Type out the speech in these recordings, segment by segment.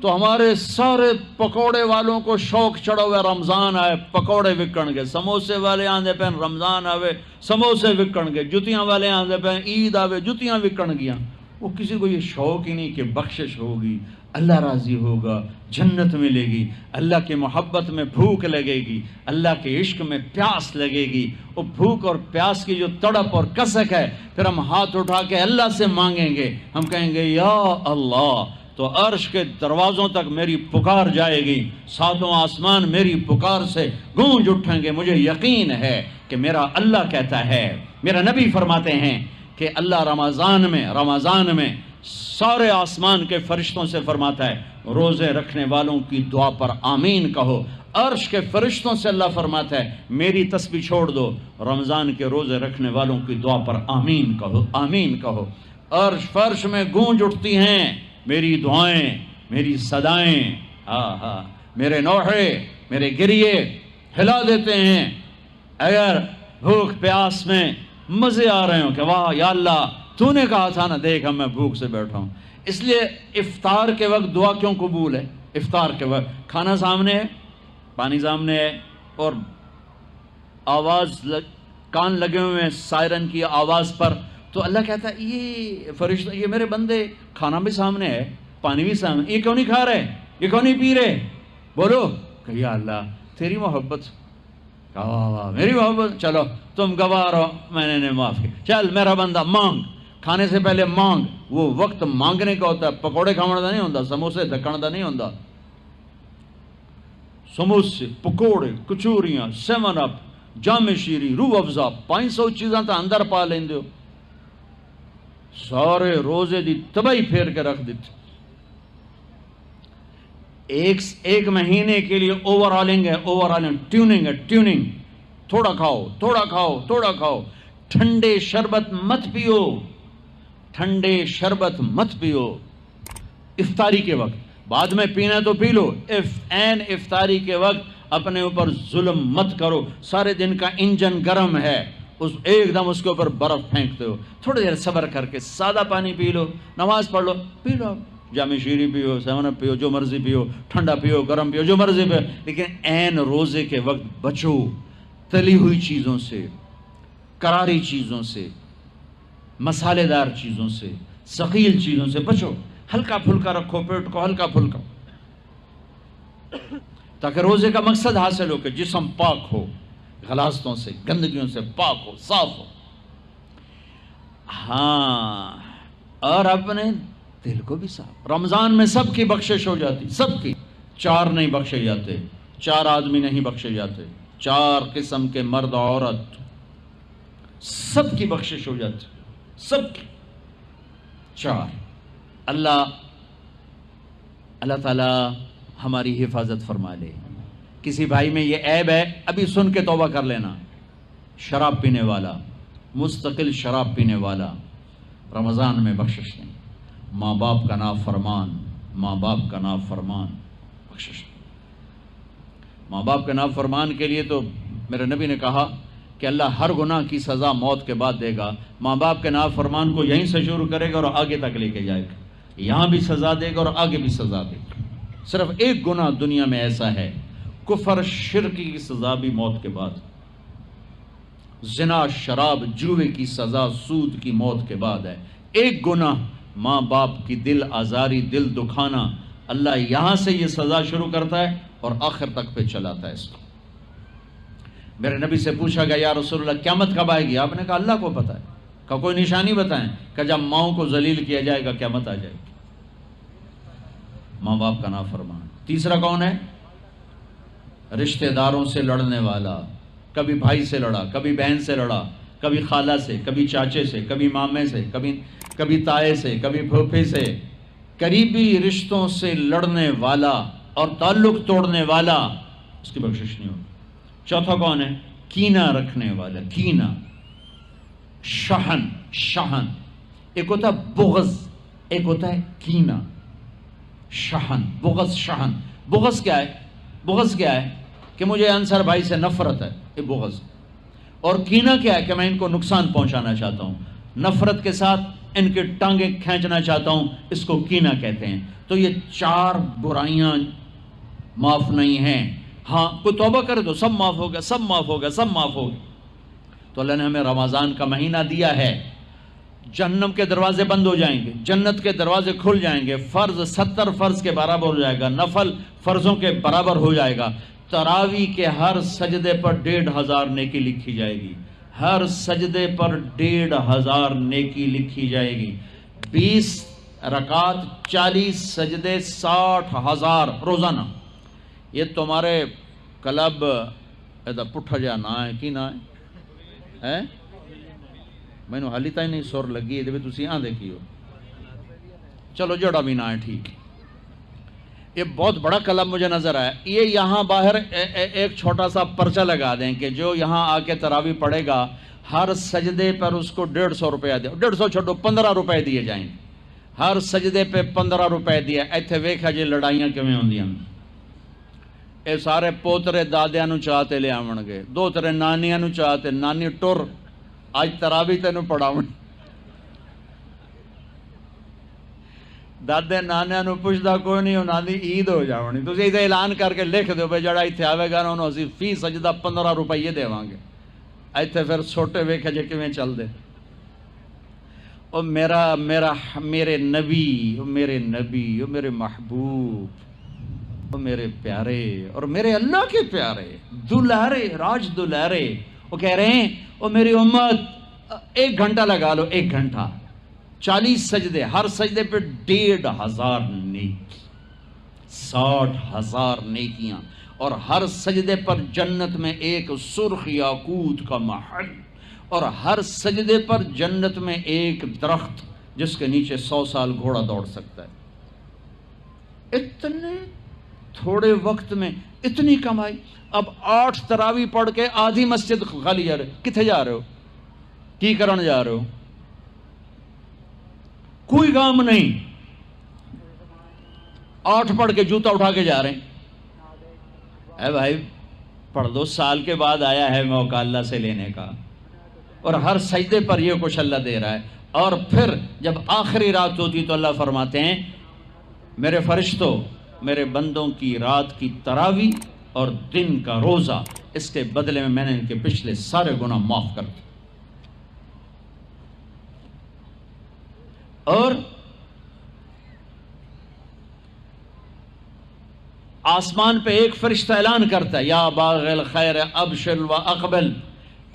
تو ہمارے سارے پکوڑے والوں کو شوق چڑھا ہوا رمضان آئے پکوڑے وکن گے، سموسے والے آندے پہ رمضان آوے سموسے وکن گے، جتیاں والے آندے پہ عید آوے جتیاں وکن گیاں۔ وہ کسی کو یہ شوق ہی نہیں کہ بخشش ہوگی، اللہ راضی ہوگا، جنت ملے گی، اللہ کی محبت میں بھوک لگے گی، اللہ کے عشق میں پیاس لگے گی۔ وہ بھوک اور پیاس کی جو تڑپ اور کسک ہے، پھر ہم ہاتھ اٹھا کے اللہ سے مانگیں گے، ہم کہیں گے یا اللہ، تو عرش کے دروازوں تک میری پکار جائے گی، ساتوں آسمان میری پکار سے گونج اٹھیں گے۔ مجھے یقین ہے کہ میرا اللہ کہتا ہے، میرا نبی فرماتے ہیں کہ اللہ رمضان میں سارے آسمان کے فرشتوں سے فرماتا ہے روزے رکھنے والوں کی دعا پر آمین کہو۔ عرش کے فرشتوں سے اللہ فرماتا ہے میری تسبیح چھوڑ دو، رمضان کے روزے رکھنے والوں کی دعا پر آمین کہو، آمین کہو۔ عرش فرش میں گونج اٹھتی ہیں میری دعائیں، میری صدائیں، میرے نوحے، میرے گریے ہلا دیتے ہیں۔ اگر بھوک پیاس میں مزے آ رہے ہوں کہ واہ یا اللہ تو نے کہا تھا نا، دیکھ میں بھوک سے بیٹھا ہوں۔ اس لیے افطار کے وقت دعا کیوں قبول ہے؟ افطار کے وقت کھانا سامنے ہے، پانی سامنے ہے، اور آواز کان لگے ہوئے ہیں سائرن کی آواز پر، تو اللہ کہتا ہے یہ فرشتہ، یہ میرے بندے، کھانا بھی سامنے ہے، پانی بھی سامنے، یہ کیوں نہیں کھا رہے، یہ کیوں نہیں پی رہے؟ بولو کہ یا اللہ تیری محبت، واہ میری محبت، چلو تم گوار ہو، میں نے معاف کیا، چل میرا بندہ مانگ، کھانے سے پہلے مانگ۔ وہ وقت مانگنے کا ہوتا ہے، پکوڑے کھانے کا نہیں ہوتا، سموسے دکھانے کا نہیں ہوتا۔ سموسے، پکوڑے، کچوریاں، سیون اپ، جام شیری، روح افزا، 500 چیزاں تو اندر پا لیندے ہو، سارے روزے دی تباہی پھیر کے رکھ دیتے۔ ایک مہینے کے لیے اوور آلنگ ہے، اوور آلنگ، ٹیوننگ ہے، ٹیوننگ، تھوڑا کھاؤ، تھوڑا کھاؤ، تھوڑا کھاؤ، ٹھنڈے شربت مت پیو، ٹھنڈے شربت مت پیو افطاری کے وقت، بعد میں پینا تو پی لو، این افطاری کے وقت اپنے اوپر ظلم مت کرو۔ سارے دن کا انجن گرم ہے، ایک دم اس کے اوپر برف پھینکتے ہو، تھوڑی دیر صبر کر کے سادہ پانی پی لو، نماز پڑھ لو، پی لو، جام شیری پیو، سیون اپ پیو، جو مرضی پیو، ٹھنڈا پیو، گرم پیو، جو مرضی پیو، لیکن این روزے کے وقت بچو تلی ہوئی چیزوں سے، کراری چیزوں سے، مسالے دار چیزوں سے، ثقیل چیزوں سے بچو، ہلکا پھلکا رکھو پیٹ کو، ہلکا پھلکا، تاکہ روزے کا مقصد حاصل ہو کہ جسم پاک ہو، غلاظتوں سے، گندگیوں سے پاک ہو، صاف ہو۔ ہاں، اور اپنے دل کو بھی صاف۔ رمضان میں سب کی بخشش ہو جاتی، سب کی، 4 نہیں بخشے جاتے، 4 آدمی نہیں بخشے جاتے، 4 قسم کے مرد عورت، سب کی بخشش ہو جاتی، سب کی، 4۔ اللہ تعالی ہماری حفاظت فرما لے۔ کسی بھائی میں یہ عیب ہے، ابھی سن کے توبہ کر لینا، شراب پینے والا، مستقل شراب پینے والا، رمضان میں بخشش نہیں، ماں باپ کا نافرمان، ماں باپ کا نافرمان، بخشش نہیں۔ ماں باپ کے نافرمان کے لیے تو میرے نبی نے کہا کہ اللہ ہر گناہ کی سزا موت کے بعد دے گا، ماں باپ کے نافرمان کو یہیں سے شروع کرے گا اور آگے تک لے کے جائے گا، یہاں بھی سزا دے گا اور آگے بھی سزا دے گا۔ صرف ایک گناہ دنیا میں ایسا ہے، کفر شرک کی سزا بھی موت کے بعد، زنا شراب جوے کی سزا سود کی موت کے بعد ہے۔ ایک گناہ ماں باپ کی دل آزاری، دل دکھانا، اللہ یہاں سے یہ سزا شروع کرتا ہے اور آخر تک پہ چلاتا ہے اس کو۔ میرے نبی سے پوچھا گیا یا رسول اللہ قیامت کب آئے گی؟ آپ نے کہا اللہ کو پتہ ہے۔ کہ کوئی نشانی بتائیں؟ کہ جب ماؤں کو ذلیل کیا جائے گا قیامت آ جائے گی۔ ماں باپ کا نافرمان۔ تیسرا کون ہے؟ رشتہ داروں سے لڑنے والا، کبھی بھائی سے لڑا، کبھی بہن سے لڑا، کبھی خالہ سے، کبھی چاچے سے، کبھی مامے سے، کبھی تائے سے، کبھی پھوپھے سے، قریبی رشتوں سے لڑنے والا اور تعلق توڑنے والا، اس کی بخشش نہیں ہوگی۔ چوتھا کون ہے؟ کینہ رکھنے والا، کینہ، شحن، ایک ہوتا ہے بغض، ایک ہوتا ہے کینہ، شحن، بغض، شحن۔ بغض کیا ہے؟ بغض کیا ہے؟ کہ مجھے انصر بھائی سے نفرت ہے، یہ بغض۔ اور کینہ کیا ہے؟ کہ میں ان کو نقصان پہنچانا چاہتا ہوں۔ نفرت کے ساتھ ان کی ٹانگیں کھینچنا چاہتا ہوں، اس کو کینہ کہتے ہیں۔ تو یہ 4 برائیاں معاف نہیں ہیں۔ ہاں کوئی توبہ کرے تو سب معاف ہو گیا، سب معاف ہو گیا، سب معاف ہو گیا۔ تو اللہ نے ہمیں رمضان کا مہینہ دیا ہے، جہنم کے دروازے بند ہو جائیں گے، جنت کے دروازے کھل جائیں گے، فرض 70 فرض کے برابر ہو جائے گا، نفل فرضوں کے برابر ہو جائے گا، تراویح کے ہر سجدے پر 1500 نیکی لکھی جائے گی، ہر سجدے پر 1500 نیکی لکھی جائے گی، 20 رکعت 40 سجدے 60,000 روزانہ۔ یہ تمہارے کلب ایدا پٹھا جا نہ ہے کی نہ ہے میں نے حالی تھی نہیں سر لگی ہے تھی آدھے کی ہو، چلو جڑا بھی نہ ہے ٹھیک۔ یہ بہت بڑا کلب مجھے نظر آیا۔ یہ یہاں باہر ایک چھوٹا سا پرچہ لگا دیں کہ جو یہاں آ کے تراویح پڑھے گا ہر سجدے پر اس کو 150 روپیہ دے، 150 چھوڑو 15 روپے دیے جائیں، ہر سجدے پہ 15 روپے دیا۔ ایتھے ویکھا جی لڑائیاں کیویں ہوندیاں، اے سارے پوترے دادیاں نو چاہتے لے آون گے، 2 نانیاں نو چاہتے، نانی ٹر آج تراویح تینوں پڑھاون، دادے نانیاں نو پوچھدا کوئی نہیں، انہاں دی عید ہو جاونی۔ تسی ایدے اعلان کر کے لکھ دیو بھئی جڑا ایتھے آوے گا نا انہوں اسی فی سجدہ 15 روپے دیواں گے۔ ایتھے پھر چھوٹے ویکھے جے کیویں چل دے۔ او میرے نبی، او میرے نبی، او میرے محبوب، او میرے پیارے اور میرے اللہ کے پیارے دلارے راج دلارے، وہ کہہ رہے ہیں او میری امت 1 گھنٹہ لگا لو، 1 گھنٹہ 40 سجدے، ہر سجدے پہ 1500 نیکی، 60,000 نیکیاں، اور ہر سجدے پر جنت میں ایک سرخ یاقوت کا محل، اور ہر سجدے پر جنت میں ایک درخت جس کے نیچے 100 سال گھوڑا دوڑ سکتا ہے۔ اتنے تھوڑے وقت میں اتنی کمائی۔ اب 8 تراویح پڑھ کے آدھی مسجد خالی جا رہے، کتھے جا رہے ہو، کی کرن جا رہے ہو، کوئی کام نہیں، 8 پڑھ کے جوتا اٹھا کے جا رہے ہیں۔ اے بھائی پڑھ دو، سال کے بعد آیا ہے موقع اللہ سے لینے کا، اور ہر سجدے پر یہ کچھ اللہ دے رہا ہے۔ اور پھر جب آخری رات ہوتی تو اللہ فرماتے ہیں میرے فرشتوں، میرے بندوں کی رات کی تراویح اور دن کا روزہ، اس کے بدلے میں نے ان کے پچھلے سارے گناہ معاف کر دیے۔ اور آسمان پہ ایک فرشتہ اعلان کرتا ہے یا باغ الخیر ابشر و اقبل،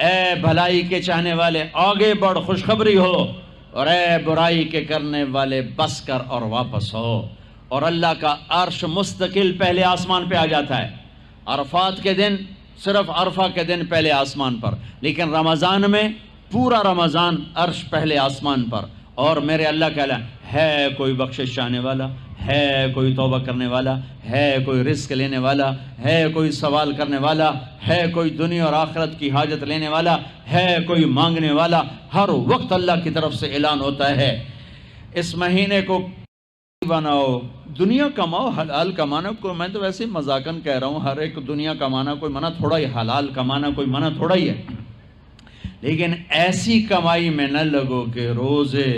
اے بھلائی کے چاہنے والے آگے بڑھ خوشخبری ہو، اور اے برائی کے کرنے والے بس کر اور واپس ہو۔ اور اللہ کا عرش مستقل پہلے آسمان پہ آ جاتا ہے، عرفات کے دن صرف عرفہ کے دن پہلے آسمان پر، لیکن رمضان میں پورا رمضان عرش پہلے آسمان پر۔ اور میرے اللہ کا اعلان ہے، کوئی بخشش چاہنے والا ہے، کوئی توبہ کرنے والا ہے، کوئی رزق لینے والا ہے، کوئی سوال کرنے والا ہے، کوئی دنیا اور آخرت کی حاجت لینے والا ہے، کوئی مانگنے والا، ہر وقت اللہ کی طرف سے اعلان ہوتا ہے۔ اس مہینے کو بناؤ، دنیا کماؤ، حلال کمانا، کوئی میں تو ویسے مذاقن کہہ رہا ہوں، ہر ایک دنیا کمانا کوئی منع تھوڑا ہی، حلال کمانا کوئی منع تھوڑا ہی ہے، لیکن ایسی کمائی میں نہ لگو کہ روزے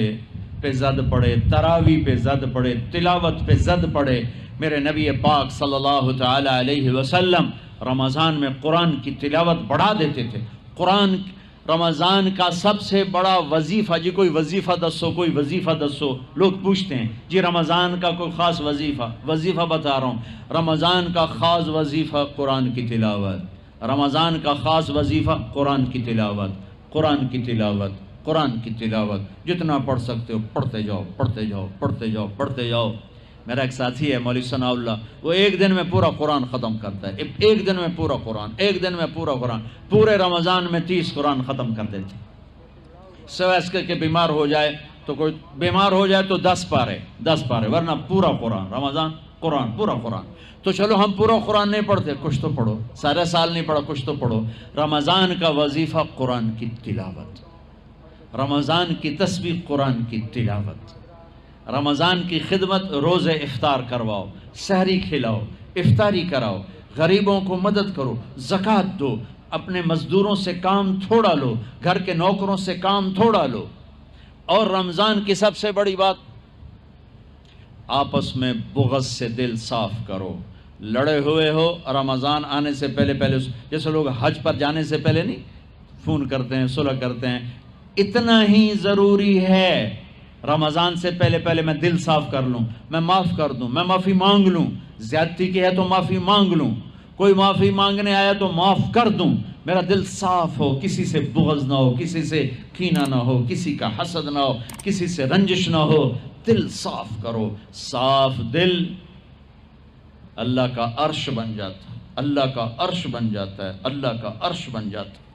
پہ زد پڑے، تراویح پہ زد پڑے، تلاوت پہ زد پڑے۔ میرے نبی پاک صلی اللہ تعالی علیہ وسلم رمضان میں قرآن کی تلاوت بڑھا دیتے تھے۔ قرآن رمضان کا سب سے بڑا وظیفہ، جی کوئی وظیفہ دسو، کوئی وظیفہ دسو، لوگ پوچھتے ہیں جی رمضان کا کوئی خاص وظیفہ بتا رہا ہوں۔ رمضان کا خاص وظیفہ قرآن کی تلاوت، رمضان کا خاص وظیفہ قرآن کی تلاوت، قرآن کی تلاوت، قرآن کی تلاوت، جتنا پڑھ سکتے ہو پڑھتے جاؤ، پڑھتے جاؤ، پڑھتے جاؤ، پڑھتے جاؤ۔ میرا ایک ساتھی ہے مولوی ثناء اللہ، وہ ایک دن میں پورا قرآن ختم کرتا ہے، ایک دن میں پورا قرآن، ایک دن میں پورا قرآن، پورے رمضان میں 30 قرآن ختم کر دیتے۔ سوائے اس کے بیمار ہو جائے تو کوئی بیمار ہو جائے تو 10 پارے، ورنہ پورا قرآن، رمضان قرآن، پورا قرآن۔ تو چلو ہم پورا قرآن نہیں پڑھتے، کچھ تو پڑھو، سارے سال نہیں پڑھا، کچھ تو پڑھو۔ رمضان کا وظیفہ قرآن کی تلاوت، رمضان کی تسبیح قرآن کی تلاوت، رمضان کی خدمت، روزے افطار کرواؤ، سحری کھلاؤ، افطاری کراؤ، غریبوں کو مدد کرو، زکوٰۃ دو، اپنے مزدوروں سے کام تھوڑا لو، گھر کے نوکروں سے کام تھوڑا لو، اور رمضان کی سب سے بڑی بات، آپس میں بغض سے دل صاف کرو. لڑے ہوئے ہو، رمضان آنے سے پہلے جیسے لوگ حج پر جانے سے پہلے نہیں فون کرتے ہیں، صلح کرتے ہیں، اتنا ہی ضروری ہے رمضان سے پہلے میں دل صاف کر لوں، میں معاف کر دوں، میں معافی مانگ لوں. زیادتی کی ہے تو معافی مانگ لوں، کوئی معافی مانگنے آیا تو معاف کر دوں. میرا دل صاف ہو، کسی سے بغض نہ ہو، کسی سے کینہ نہ ہو، کسی کا حسد نہ ہو، کسی سے رنجش نہ ہو. دل صاف کرو. صاف دل اللہ کا عرش بن جاتا ہے، اللہ کا عرش بن جاتا ہے، اللہ کا عرش بن جاتا ہے.